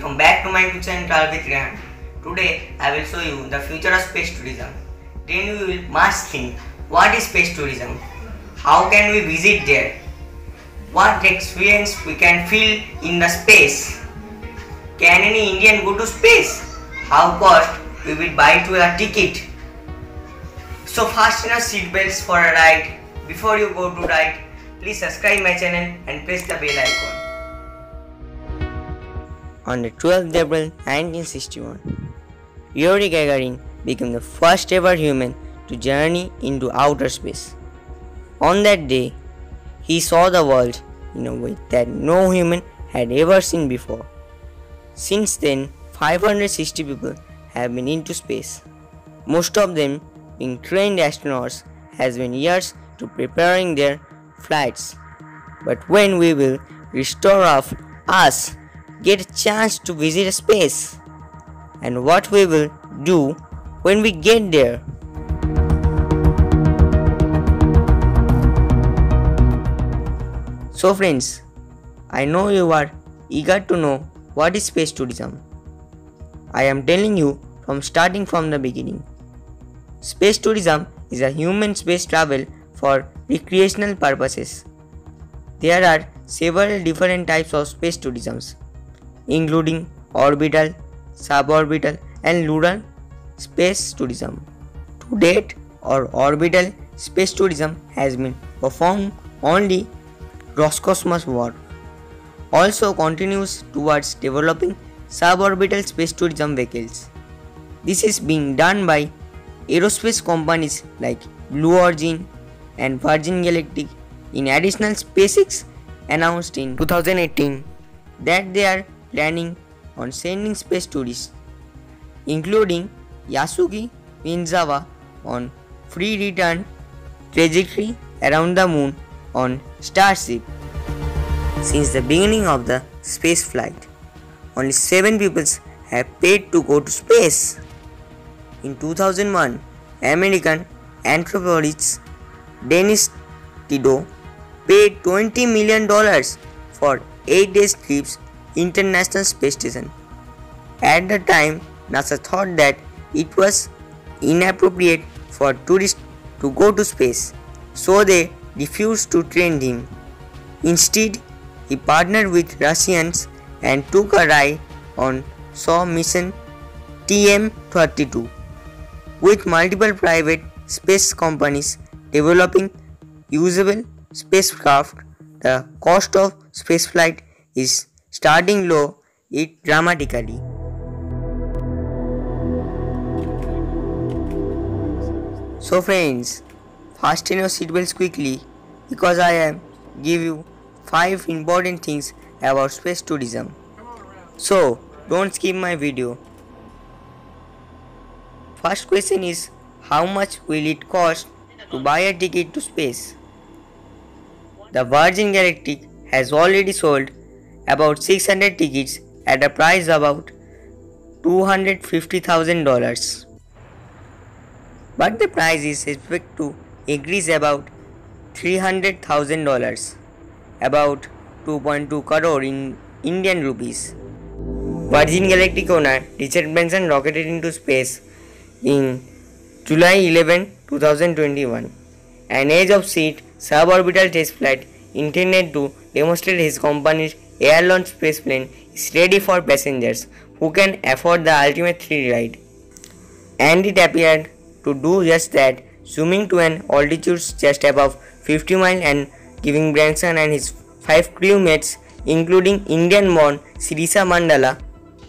welcome back to my YouTube channel Travel with Rehan. Today I will show you the future of space tourism. Then we will must think what is space tourism, how can we visit there, what experience we can feel in the space, can any Indian go to space, how cost we will buy to a ticket. So fasten your seat belts for a ride. Before you go to ride, please subscribe my channel and press the bell icon. On the 12th April 1961, Yuri Gagarin became the first ever human to journey into outer space. On that day, he saw the world in a way that no human had ever seen before. Since then, 560 people have been into space. Most of them being trained astronauts has been years to preparing their flights. But when we will restore of us get a chance to visit space, and what we will do when we get there. So friends, I know you are eager to know what is space tourism. I am telling you starting from the beginning. Space tourism is a human space travel for recreational purposes. There are several different types of space tourisms, including orbital, suborbital and lunar space tourism. To date, orbital space tourism has been performed only Roscosmos also continues towards developing suborbital space tourism vehicles. This is being done by aerospace companies like Blue Origin and Virgin Galactic. In addition, SpaceX announced in 2018 that they are planning on sending space tourists, including Yasuki Miyazawa, on free return trajectory around the moon on Starship. Since the beginning of the space flight, only 7 people have paid to go to space. In 2001, American anthropologist Dennis Tido paid $20 million for 8 days trips International Space Station. At the time, NASA thought that it was inappropriate for tourists to go to space, so they refused to train him. Instead, he partnered with Russians and took a ride on Soyuz mission TM-32. With multiple private space companies developing usable spacecraft, the cost of spaceflight is starting low it dramatically. So friends, fasten your seatbelts quickly because I am give you 5 important things about space tourism. So don't skip my video. First question is, how much will it cost to buy a ticket to space? The Virgin Galactic has already sold about 600 tickets at a price about $250,000. But the price is expected to increase about $300,000, about 2.2 crore in Indian rupees. Virgin Galactic owner Richard Branson rocketed into space in July 11, 2021. An edge-of-seat suborbital test flight intended to demonstrate his company's air-launched spaceplane is ready for passengers who can afford the ultimate thrill ride. And it appeared to do just that, zooming to an altitude just above 50 miles and giving Branson and his 5 crewmates, including Indian-born Sirisha Mandala,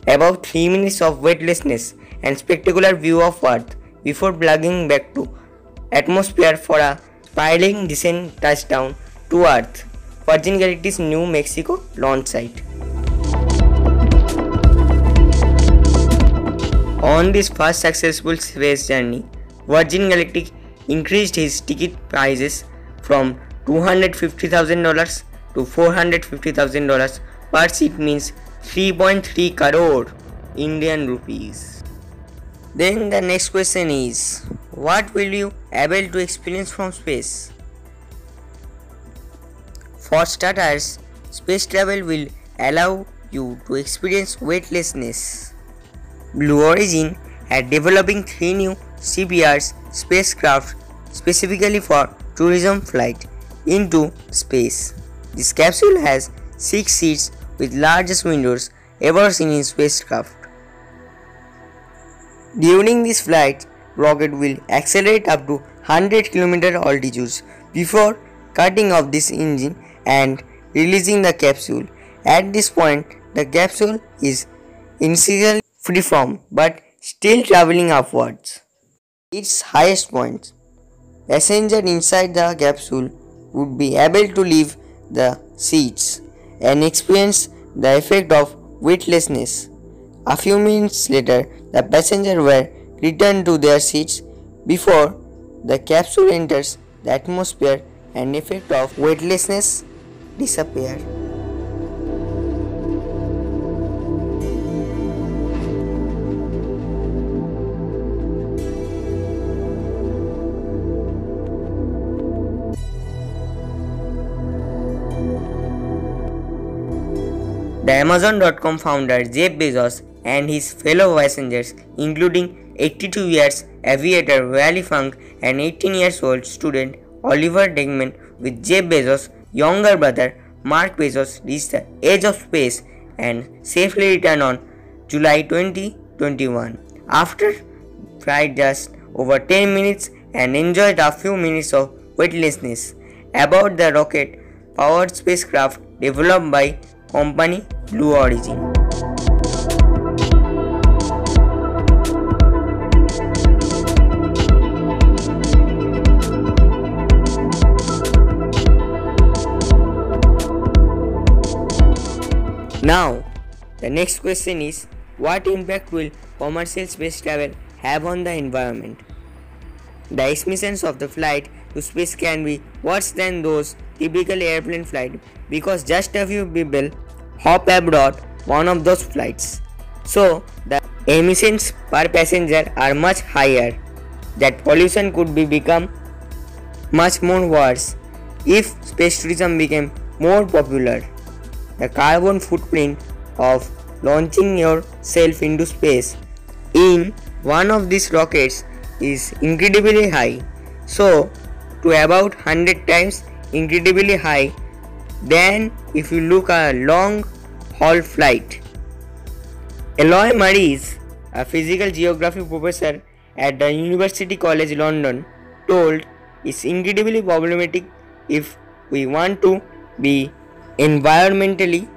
about 3 minutes of weightlessness and spectacular view of Earth before plugging back to atmosphere for a spiraling descent touchdown to Earth, Virgin Galactic's New Mexico launch site. On this first successful space journey, Virgin Galactic increased his ticket prices from $250,000 to $450,000 per seat, means 3.3 crore Indian rupees. Then the next question is, what will you able to experience from space? For starters, space travel will allow you to experience weightlessness. Blue Origin had developing 3 new CBR's spacecraft specifically for tourism flight into space. This capsule has 6 seats with largest windows ever seen in spacecraft. During this flight, rocket will accelerate up to 100 km altitudes before cutting off this engine and releasing the capsule. At this point, the capsule is initially freeform but still traveling upwards. Its highest point, passenger inside the capsule would be able to leave the seats and experience the effect of weightlessness. A few minutes later, the passengers were returned to their seats before the capsule enters the atmosphere and effect of weightlessness disappears. The Amazon.com founder Jeff Bezos and his fellow passengers, including 82 years aviator Wally Funk and 18 years old student Oliver Degman with Jeff Bezos' younger brother Mark Bezos, reached the edge of space and safely returned on July 2021 after flight just over 10 minutes and enjoyed a few minutes of weightlessness aboard the rocket-powered spacecraft developed by company Blue Origin. Now, the next question is, what impact will commercial space travel have on the environment? The emissions of the flight to space can be worse than those typical airplane flight because just a few people hop aboard one of those flights. So, the emissions per passenger are much higher. That pollution could become much more worse if space tourism became more popular. The carbon footprint of launching yourself into space in one of these rockets is incredibly high, so to about 100 times incredibly high than if you look at a long haul flight. Eloy Maris, a physical geography professor at the University College London, told it's incredibly problematic if we want to be environmentally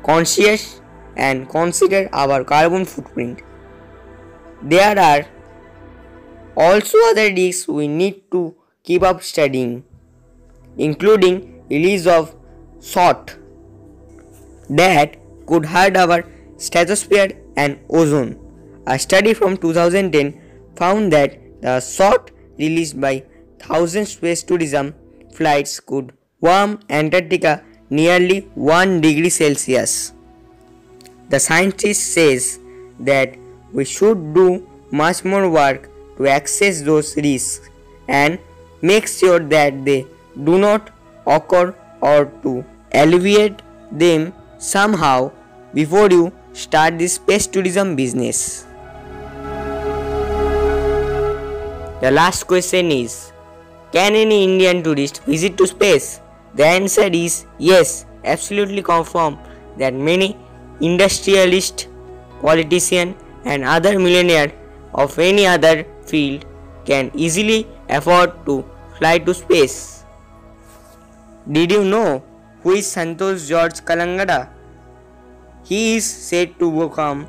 conscious and consider our carbon footprint. There are also other risks we need to keep up studying, including release of SOT that could hurt our stratosphere and ozone. A study from 2010 found that the SOT released by thousands space tourism flights could warm Antarctica nearly 1 degree Celsius. The scientist says that we should do much more work to assess those risks and make sure that they do not occur or to alleviate them somehow before you start this space tourism business. The last question is, can any Indian tourist visit to space? The answer is yes, absolutely confirm that many industrialists, politicians and other millionaires of any other field can easily afford to fly to space. Did you know who is Santosh George Kalangada? He is said to become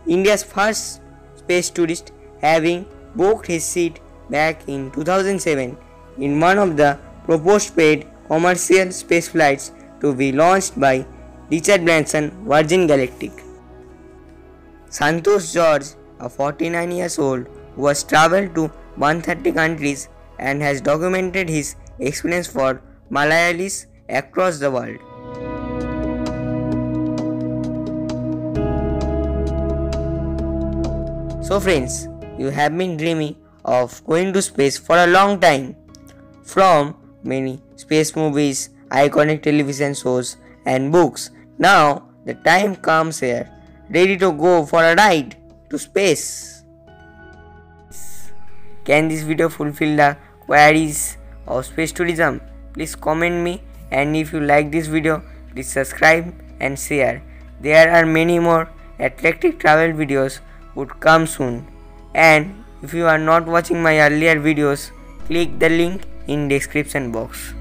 India's first space tourist, having booked his seat back in 2007 in one of the proposed paid commercial space flights to be launched by Richard Branson Virgin Galactic. Santosh George, a 49 years old who has travelled to 130 countries and has documented his experience for Malayalis across the world. So friends, you have been dreaming of going to space for a long time. From many space movies, iconic television shows and books, now The time comes here, ready to go for a ride to space. Can this video fulfill the queries of space tourism? Please comment me, and if you like this video, please subscribe and share. There are many more attractive travel videos would come soon. And if you are not watching my earlier videos, click the link in description box.